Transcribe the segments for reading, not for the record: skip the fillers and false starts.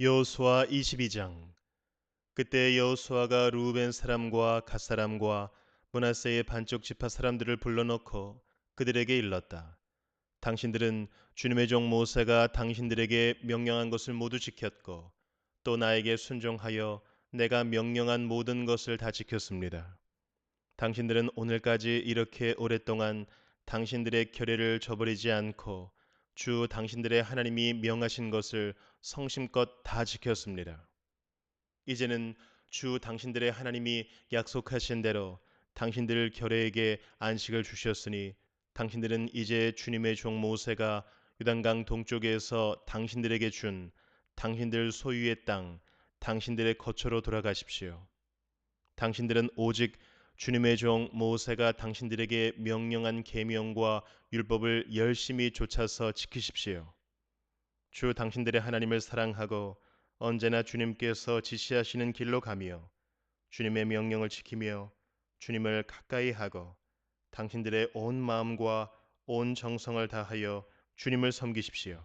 여호수아 22장. 그때 여호수아가 루벤 사람과 갓 사람과 므낫세의 반쪽 지파 사람들을 불러놓고 그들에게 일렀다. 당신들은 주님의 종 모세가 당신들에게 명령한 것을 모두 지켰고 또 나에게 순종하여 내가 명령한 모든 것을 다 지켰습니다. 당신들은 오늘까지 이렇게 오랫동안 당신들의 결례를 저버리지 않고 주 당신들의 하나님이 명하신 것을 성심껏 다 지켰습니다. 이제는 주 당신들의 하나님이 약속하신 대로 당신들 결례에게 안식을 주셨으니 당신들은 이제 주님의 종 모세가 요단강 동쪽에서 당신들에게 준 당신들 소유의 땅, 당신들의 거처로 돌아가십시오. 당신들은 오직 주님의 종 모세가 당신들에게 명령한 계명과 율법을 열심히 좇아서 지키십시오. 주 당신들의 하나님을 사랑하고 언제나 주님께서 지시하시는 길로 가며 주님의 명령을 지키며 주님을 가까이 하고 당신들의 온 마음과 온 정성을 다하여 주님을 섬기십시오.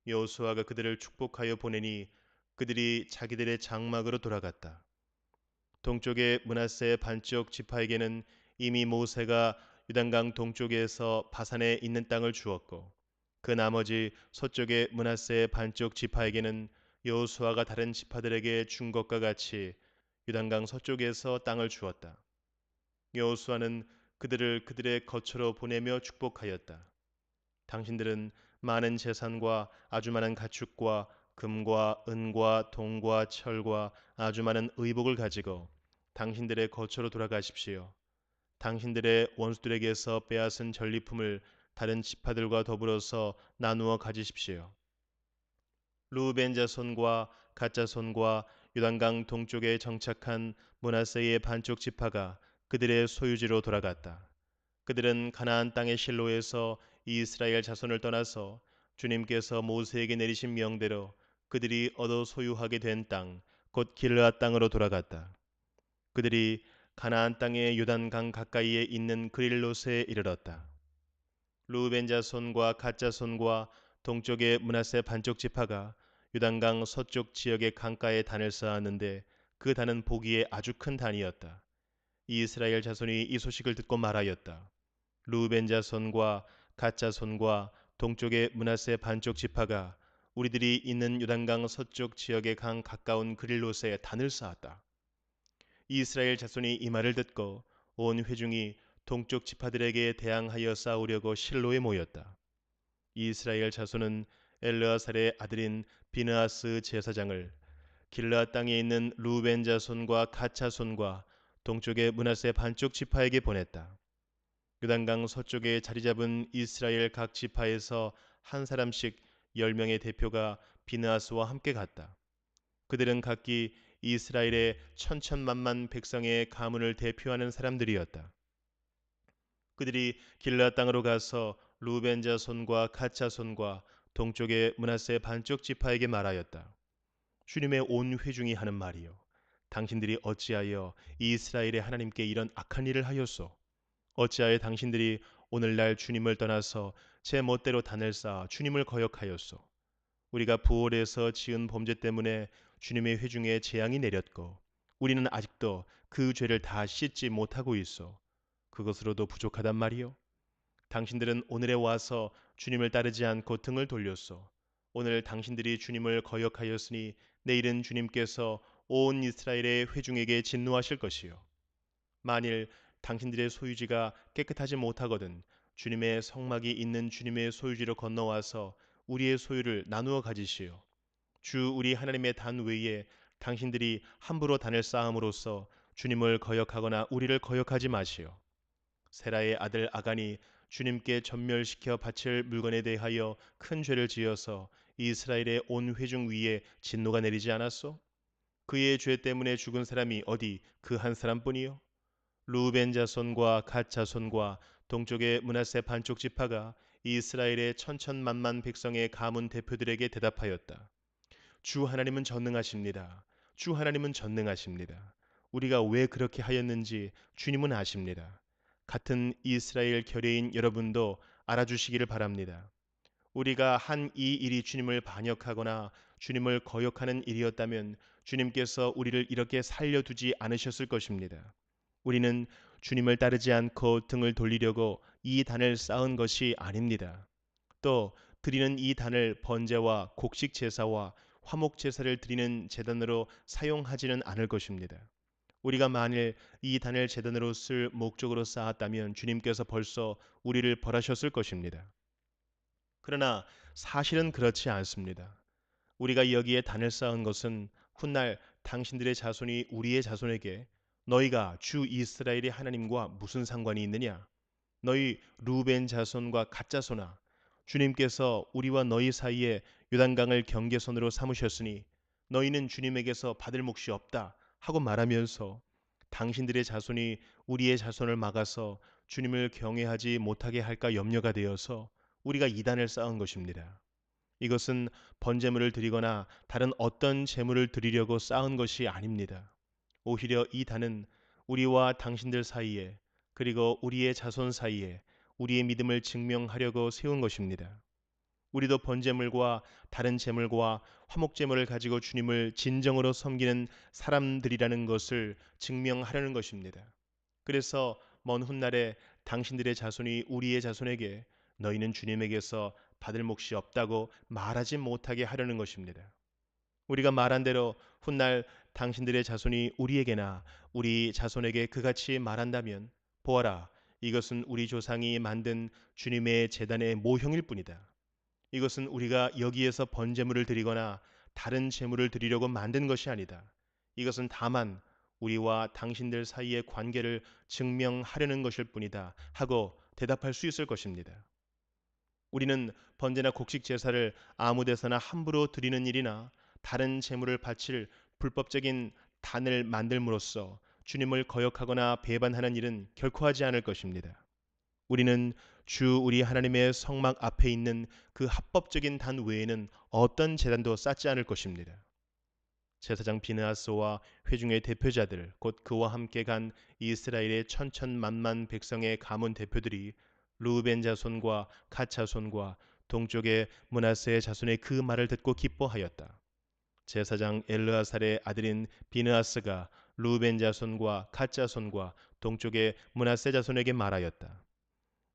여호수아가 그들을 축복하여 보내니 그들이 자기들의 장막으로 돌아갔다. 동쪽의 므낫세 반쪽 지파에게는 이미 모세가 요단강 동쪽에서 바산에 있는 땅을 주었고 그 나머지 서쪽의 므낫세 반쪽 지파에게는 여호수아가 다른 지파들에게 준 것과 같이 요단강 서쪽에서 땅을 주었다. 여호수아는 그들을 그들의 거처로 보내며 축복하였다. 당신들은 많은 재산과 아주 많은 가축과 금과 은과 동과 철과 아주 많은 의복을 가지고 당신들의 거처로 돌아가십시오. 당신들의 원수들에게서 빼앗은 전리품을 다른 지파들과 더불어서 나누어 가지십시오. 루벤 자손과 갓 자손과 요단강 동쪽에 정착한 므낫세의 반쪽 지파가 그들의 소유지로 돌아갔다. 그들은 가나안 땅의 실로에서 이스라엘 자손을 떠나서 주님께서 모세에게 내리신 명대로 그들이 얻어 소유하게 된 땅, 곧 길르앗 땅으로 돌아갔다. 그들이 가나안 땅의 요단강 가까이에 있는 그릴롯에 이르렀다. 루벤 자손과 갓 자손과 동쪽의 므낫세 반쪽 지파가 요단강 서쪽 지역의 강가에 단을 쌓았는데 그 단은 보기에 아주 큰 단이었다. 이스라엘 자손이 이 소식을 듣고 말하였다. 루벤 자손과 갓 자손과 동쪽의 므낫세 반쪽 지파가 우리들이 있는 요단강 서쪽 지역의 강 가까운 그릴롯에 단을 쌓았다. 이스라엘 자손이 이 말을 듣고 온 회중이 동쪽 지파들에게 대항하여 싸우려고 실로에 모였다. 이스라엘 자손은 엘르아살의 아들인 비느하스 제사장을 길르앗 땅에 있는 루벤 자손과 갓 자손과 동쪽의 므낫세 반쪽 지파에게 보냈다. 요단강 서쪽에 자리 잡은 이스라엘 각 지파에서 한 사람씩 10명의 대표가 비느하스와 함께 갔다. 그들은 각기 이스라엘의 천천만만 백성의 가문을 대표하는 사람들이었다. 그들이 길르앗 땅으로 가서 루벤 자손과 갓 자손과 동쪽의 므낫세 반쪽 지파에게 말하였다. 주님의 온 회중이 하는 말이요, 당신들이 어찌하여 이스라엘의 하나님께 이런 악한 일을 하였소? 어찌하여 당신들이 오늘날 주님을 떠나서 제 멋대로 단을 쌓아 주님을 거역하였소? 우리가 부올에서 지은 범죄 때문에 주님의 회중에 재앙이 내렸고 우리는 아직도 그 죄를 다 씻지 못하고 있어. 그것으로도 부족하단 말이요. 당신들은 오늘에 와서 주님을 따르지 않고 등을 돌렸소. 오늘 당신들이 주님을 거역하였으니 내일은 주님께서 온 이스라엘의 회중에게 진노하실 것이요. 만일 당신들의 소유지가 깨끗하지 못하거든 주님의 성막이 있는 주님의 소유지로 건너와서 우리의 소유를 나누어 가지시오. 주 우리 하나님의 단 외에 당신들이 함부로 단을 쌓음으로써 주님을 거역하거나 우리를 거역하지 마시오. 세라의 아들 아간이 주님께 전멸시켜 바칠 물건에 대하여 큰 죄를 지어서 이스라엘의 온 회중 위에 진노가 내리지 않았소? 그의 죄 때문에 죽은 사람이 어디 그 한 사람뿐이요? 루벤 자손과 갓 자손과 동쪽의 므낫세 반쪽 지파가 이스라엘의 천천만만 백성의 가문 대표들에게 대답하였다. 주 하나님은 전능하십니다. 주 하나님은 전능하십니다. 우리가 왜 그렇게 하였는지 주님은 아십니다. 같은 이스라엘 결례인 여러분도 알아주시기를 바랍니다. 우리가 한 이 일이 주님을 반역하거나 주님을 거역하는 일이었다면 주님께서 우리를 이렇게 살려두지 않으셨을 것입니다. 우리는 주님을 따르지 않고 등을 돌리려고 이 단을 쌓은 것이 아닙니다. 또 드리는 이 단을 번제와 곡식 제사와 화목 제사를 드리는 제단으로 사용하지는 않을 것입니다. 우리가 만일 이 단을 제단으로 쓸 목적으로 쌓았다면 주님께서 벌써 우리를 벌하셨을 것입니다. 그러나 사실은 그렇지 않습니다. 우리가 여기에 단을 쌓은 것은 훗날 당신들의 자손이 우리의 자손에게 너희가 주 이스라엘의 하나님과 무슨 상관이 있느냐? 너희 루벤 자손과 갓 자손아, 주님께서 우리와 너희 사이에 요단강을 경계선으로 삼으셨으니 너희는 주님에게서 받을 몫이 없다 하고 말하면서 당신들의 자손이 우리의 자손을 막아서 주님을 경외하지 못하게 할까 염려가 되어서 우리가 이단을 쌓은 것입니다. 이것은 번제물을 드리거나 다른 어떤 제물을 드리려고 쌓은 것이 아닙니다. 오히려 이 단은 우리와 당신들 사이에 그리고 우리의 자손 사이에 우리의 믿음을 증명하려고 세운 것입니다. 우리도 번제물과 다른 제물과 화목제물을 가지고 주님을 진정으로 섬기는 사람들이라는 것을 증명하려는 것입니다. 그래서 먼 훗날에 당신들의 자손이 우리의 자손에게 너희는 주님에게서 받을 몫이 없다고 말하지 못하게 하려는 것입니다. 우리가 말한 대로 훗날 당신들의 자손이 우리에게나 우리 자손에게 그같이 말한다면 보아라, 이것은 우리 조상이 만든 주님의 제단의 모형일 뿐이다. 이것은 우리가 여기에서 번제물을 드리거나 다른 제물을 드리려고 만든 것이 아니다. 이것은 다만 우리와 당신들 사이의 관계를 증명하려는 것일 뿐이다 하고 대답할 수 있을 것입니다. 우리는 번제나 곡식 제사를 아무 데서나 함부로 드리는 일이나 다른 제물을 바칠 불법적인 단을 만들므로써 주님을 거역하거나 배반하는 일은 결코 하지 않을 것입니다. 우리는 주 우리 하나님의 성막 앞에 있는 그 합법적인 단 외에는 어떤 제단도 쌓지 않을 것입니다. 제사장 비느하스와 회중의 대표자들 곧 그와 함께 간 이스라엘의 천천만만 백성의 가문 대표들이 루벤 자손과 갓 자손과 동쪽의 므낫세의 자손의 그 말을 듣고 기뻐하였다. 제사장 엘르아살의 아들인 비느하스가 루벤 자손과 갓 자손과 동쪽의 므낫세 자손에게 말하였다.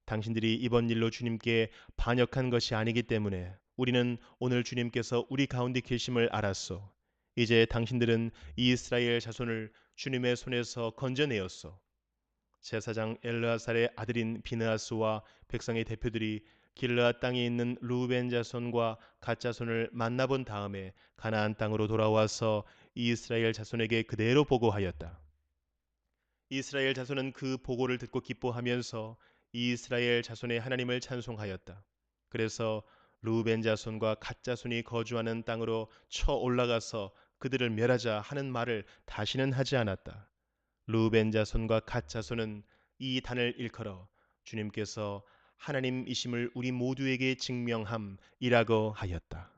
당신들이 이번 일로 주님께 반역한 것이 아니기 때문에 우리는 오늘 주님께서 우리 가운데 계심을 알았소. 이제 당신들은 이스라엘 자손을 주님의 손에서 건져내었소. 제사장 엘르아살의 아들인 비느하스와 백성의 대표들이 길르앗 땅에 있는 루벤 자손과 갓 자손을 만나본 다음에 가나안 땅으로 돌아와서 이스라엘 자손에게 그대로 보고하였다. 이스라엘 자손은 그 보고를 듣고 기뻐하면서 이스라엘 자손의 하나님을 찬송하였다. 그래서 루벤 자손과 갓 자손이 거주하는 땅으로 쳐 올라가서 그들을 멸하자 하는 말을 다시는 하지 않았다. 루벤 자손과 갓 자손은 이 단을 일컬어 주님께서 하나님이심을 우리 모두에게 증명함이라고 하였다.